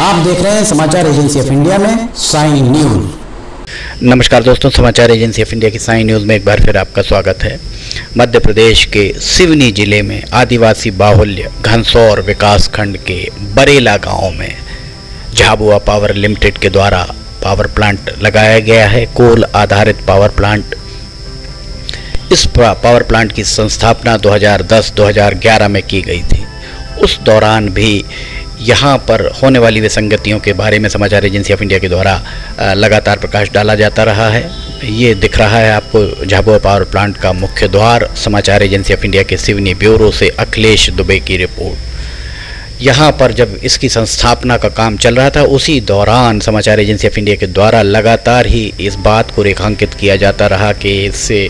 आप देख रहे हैं समाचार एजेंसी ऑफ इंडिया में साई न्यूज। नमस्कार दोस्तों, समाचार एजेंसी ऑफ इंडिया की साई न्यूज़ में एक बार फिर आपका स्वागत है। मध्य प्रदेश के सिवनी जिले में आदिवासी बाहुल्य घनसौर विकासखंड के बरेला गांव में झाबुआ पावर लिमिटेड के द्वारा पावर प्लांट लगाया गया है, कोल आधारित पावर प्लांट। इस पावर प्लांट की संस्थापना 2010-2011 में की गई थी। उस दौरान भी यहाँ पर होने वाली विसंगतियों के बारे में समाचार एजेंसी ऑफ इंडिया के द्वारा लगातार प्रकाश डाला जाता रहा है। ये दिख रहा है आपको झाबुआ पावर प्लांट का मुख्य द्वार। समाचार एजेंसी ऑफ इंडिया के सिवनी ब्यूरो से अखिलेश दुबे की रिपोर्ट। यहाँ पर जब इसकी संस्थापना का काम चल रहा था, उसी दौरान समाचार एजेंसी ऑफ इंडिया के द्वारा लगातार ही इस बात को रेखांकित किया जाता रहा कि इससे,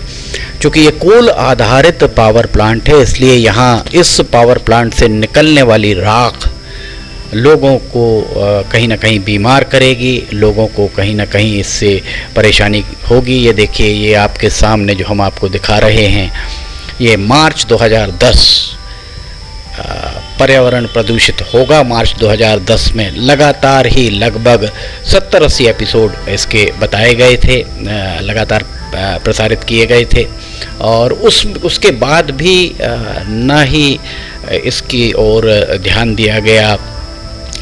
चूँकि ये कोल आधारित पावर प्लांट है, इसलिए यहाँ इस पावर प्लांट से निकलने वाली राख लोगों को कहीं ना कहीं बीमार करेगी, लोगों को कहीं ना कहीं इससे परेशानी होगी। ये देखिए, ये आपके सामने जो हम आपको दिखा रहे हैं, ये मार्च 2010 पर्यावरण प्रदूषित होगा। मार्च 2010 में लगातार ही लगभग 70-80 एपिसोड इसके बताए गए थे, लगातार प्रसारित किए गए थे, और उसके बाद भी न ही इसकी ओर ध्यान दिया गया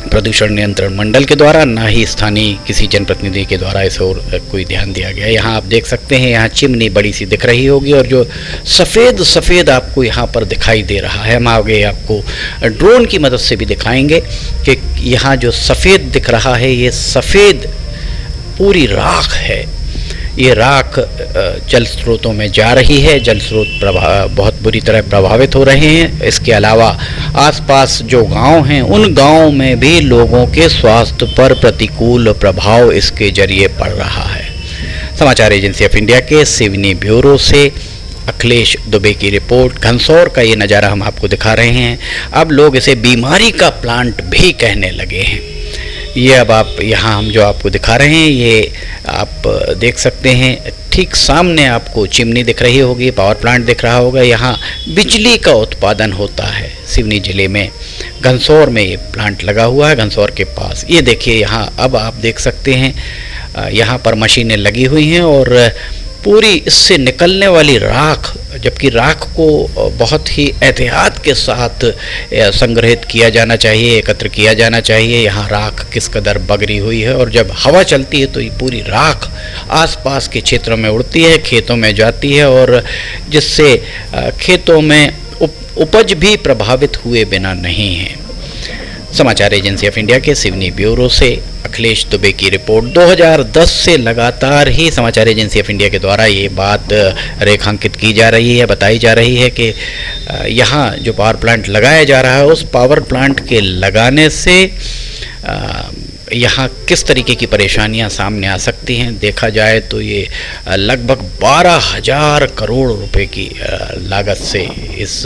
प्रदूषण नियंत्रण मंडल के द्वारा, ना ही स्थानीय किसी जनप्रतिनिधि के द्वारा इस ओर कोई ध्यान दिया गया। यहाँ आप देख सकते हैं, यहाँ चिमनी बड़ी सी दिख रही होगी, और जो सफ़ेद आपको यहाँ पर दिखाई दे रहा है, हम आगे आपको ड्रोन की मदद से भी दिखाएंगे कि यहाँ जो सफ़ेद दिख रहा है, ये सफ़ेद पूरी राख है। ये राख जल स्रोतों में जा रही है, जल स्रोत बहुत बुरी तरह प्रभावित हो रहे हैं। इसके अलावा आसपास जो गांव हैं, उन गांवों में भी लोगों के स्वास्थ्य पर प्रतिकूल प्रभाव इसके जरिए पड़ रहा है। समाचार एजेंसी ऑफ इंडिया के सिवनी ब्यूरो से अखिलेश दुबे की रिपोर्ट। घनसौर का ये नज़ारा हम आपको दिखा रहे हैं। अब लोग इसे बीमारी का प्लांट भी कहने लगे हैं। ये अब आप यहाँ हम जो आपको दिखा रहे हैं, ये आप देख सकते हैं, ठीक सामने आपको चिमनी दिख रही होगी, पावर प्लांट दिख रहा होगा। यहाँ बिजली का उत्पादन होता है। सिवनी जिले में घनसौर में ये प्लांट लगा हुआ है, घनसौर के पास। ये देखिए, यहाँ अब आप देख सकते हैं, यहाँ पर मशीनें लगी हुई हैं, और पूरी इससे निकलने वाली राख, जबकि राख को बहुत ही एहतियात के साथ संग्रहित किया जाना चाहिए, एकत्र किया जाना चाहिए। यहाँ राख किस कदर बगरी हुई है, और जब हवा चलती है तो ये पूरी राख आसपास के क्षेत्रों में उड़ती है, खेतों में जाती है, और जिससे खेतों में उपज भी प्रभावित हुए बिना नहीं है। समाचार एजेंसी ऑफ इंडिया के सिवनी ब्यूरो से अखिलेश दुबे की रिपोर्ट। 2010 से लगातार ही समाचार एजेंसी ऑफ इंडिया के द्वारा ये बात रेखांकित की जा रही है, बताई जा रही है कि यहाँ जो पावर प्लांट लगाया जा रहा है, उस पावर प्लांट के लगाने से यहाँ किस तरीके की परेशानियाँ सामने आ सकती हैं। देखा जाए तो ये लगभग 12,000 करोड़ रुपए की लागत से इस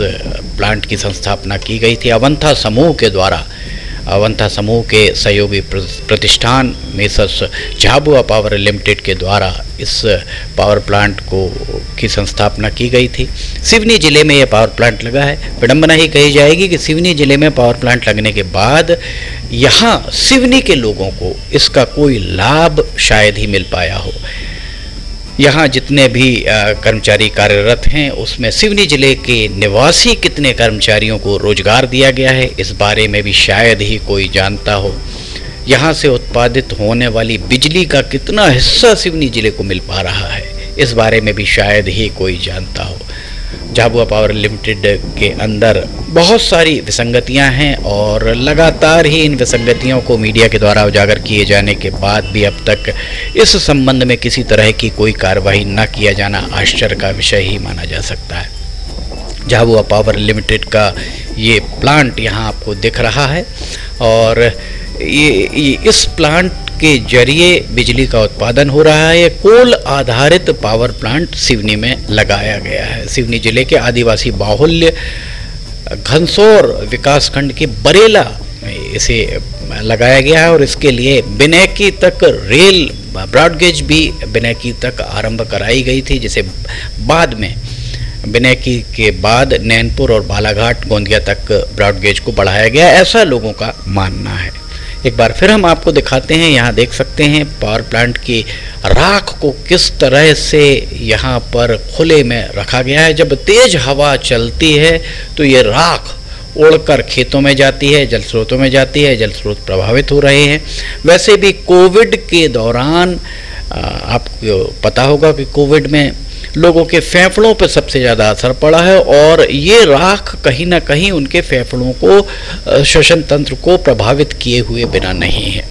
प्लांट की संस्थापना की गई थी अवंथा समूह के द्वारा। अवंथा समूह के सहयोगी प्रतिष्ठान मेसर्स झाबुआ पावर लिमिटेड के द्वारा इस पावर प्लांट की संस्थापना की गई थी। सिवनी जिले में यह पावर प्लांट लगा है। विडंबना ही कही जाएगी कि सिवनी जिले में पावर प्लांट लगने के बाद यहाँ सिवनी के लोगों को इसका कोई लाभ शायद ही मिल पाया हो। यहाँ जितने भी कर्मचारी कार्यरत हैं, उसमें सिवनी जिले के निवासी कितने कर्मचारियों को रोजगार दिया गया है, इस बारे में भी शायद ही कोई जानता हो। यहाँ से उत्पादित होने वाली बिजली का कितना हिस्सा सिवनी जिले को मिल पा रहा है, इस बारे में भी शायद ही कोई जानता हो। झाबुआ पावर लिमिटेड के अंदर बहुत सारी विसंगतियां हैं, और लगातार ही इन विसंगतियों को मीडिया के द्वारा उजागर किए जाने के बाद भी अब तक इस संबंध में किसी तरह की कोई कार्रवाई न किया जाना आश्चर्य का विषय ही माना जा सकता है। झाबुआ पावर लिमिटेड का ये प्लांट यहाँ आपको दिख रहा है, और ये इस प्लांट के जरिए बिजली का उत्पादन हो रहा है। कोल आधारित पावर प्लांट सिवनी में लगाया गया है। सिवनी जिले के आदिवासी बाहुल्य घनसौर विकासखंड के बरेला में इसे लगाया गया है, और इसके लिए बिनैकी तक रेल ब्रॉडगेज भी बिनैकी तक आरंभ कराई गई थी, जिसे बाद में बिनैकी के बाद नैनपुर और बालाघाट गोंदिया तक ब्रॉडगेज को बढ़ाया गया, ऐसा लोगों का मानना है। एक बार फिर हम आपको दिखाते हैं, यहाँ देख सकते हैं पावर प्लांट की राख को किस तरह से यहाँ पर खुले में रखा गया है। जब तेज हवा चलती है तो ये राख उड़कर खेतों में जाती है, जल स्रोतों में जाती है, जल स्रोत प्रभावित हो रहे हैं। वैसे भी कोविड के दौरान आपको पता होगा कि कोविड में लोगों के फेफड़ों पर सबसे ज़्यादा असर पड़ा है और ये राख कहीं ना कहीं उनके फेफड़ों को, श्वसन तंत्र को प्रभावित किए हुए बिना नहीं है।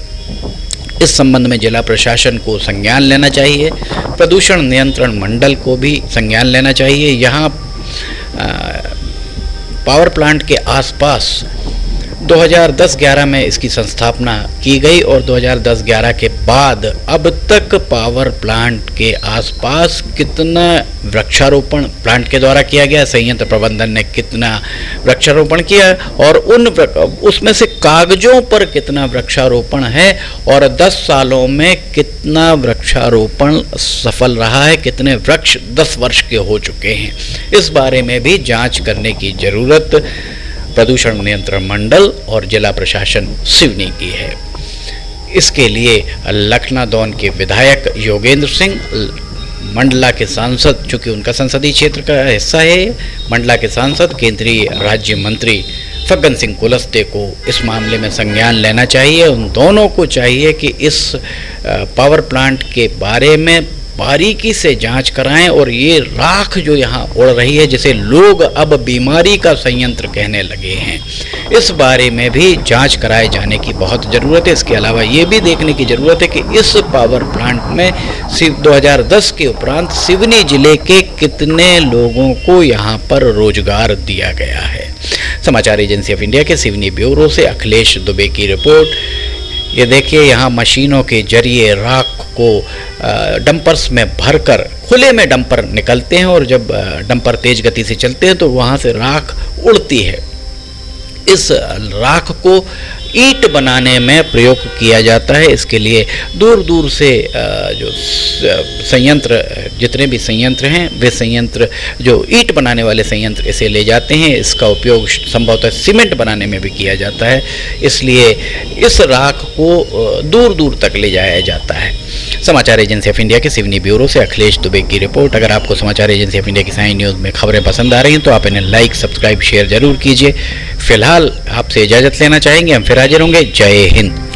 इस संबंध में जिला प्रशासन को संज्ञान लेना चाहिए, प्रदूषण नियंत्रण मंडल को भी संज्ञान लेना चाहिए। यहाँ पावर प्लांट के आसपास 2010-11 में इसकी संस्थापना की गई और 2010-11 के बाद अब तक पावर प्लांट के आसपास कितना वृक्षारोपण प्लांट के द्वारा किया गया, संयंत्र प्रबंधन ने कितना वृक्षारोपण किया और उसमें से कागजों पर कितना वृक्षारोपण है और 10 सालों में कितना वृक्षारोपण सफल रहा है, कितने वृक्ष 10 वर्ष के हो चुके हैं, इस बारे में भी जांच करने की जरूरत प्रदूषण नियंत्रण मंडल और जिला प्रशासन सिवनी की है। इसके लिए लखनादौन के विधायक योगेंद्र सिंह, मंडला के सांसद, चूँकि उनका संसदीय क्षेत्र का हिस्सा है, मंडला के सांसद केंद्रीय राज्य मंत्री फग्गन सिंह कुलस्ते को इस मामले में संज्ञान लेना चाहिए। उन दोनों को चाहिए कि इस पावर प्लांट के बारे में बारीकी से जांच कराएं और ये राख जो यहाँ उड़ रही है, जिसे लोग अब बीमारी का संयंत्र कहने लगे हैं, इस बारे में भी जांच कराए जाने की बहुत ज़रूरत है। इसके अलावा ये भी देखने की ज़रूरत है कि इस पावर प्लांट में 2010 के उपरांत सिवनी जिले के कितने लोगों को यहाँ पर रोजगार दिया गया है। समाचार एजेंसी ऑफ इंडिया के सिवनी ब्यूरो से अखिलेश दुबे की रिपोर्ट। ये देखिए, यहाँ मशीनों के जरिए राख को डंपर्स में भरकर, खुले में डंपर निकलते हैं और जब डंपर तेज गति से चलते हैं तो वहाँ से राख उड़ती है। इस राख को ईंट बनाने में प्रयोग किया जाता है। इसके लिए दूर दूर से जो संयंत्र, जितने भी संयंत्र हैं, वे संयंत्र जो ईंट बनाने वाले संयंत्र इसे ले जाते हैं। इसका उपयोग संभवतः सीमेंट बनाने में भी किया जाता है, इसलिए इस राख को दूर दूर तक ले जाया जाता है। समाचार एजेंसी ऑफ इंडिया के सिवनी ब्यूरो से अखिलेश दुबे की रिपोर्ट। अगर आपको समाचार एजेंसी ऑफ इंडिया की साइन न्यूज़ में खबरें पसंद आ रही हैं तो आप इन्हें लाइक, सब्सक्राइब, शेयर जरूर कीजिए। फिलहाल आपसे इजाज़त लेना चाहेंगे, हम फिर हाजिर होंगे। जय हिंद।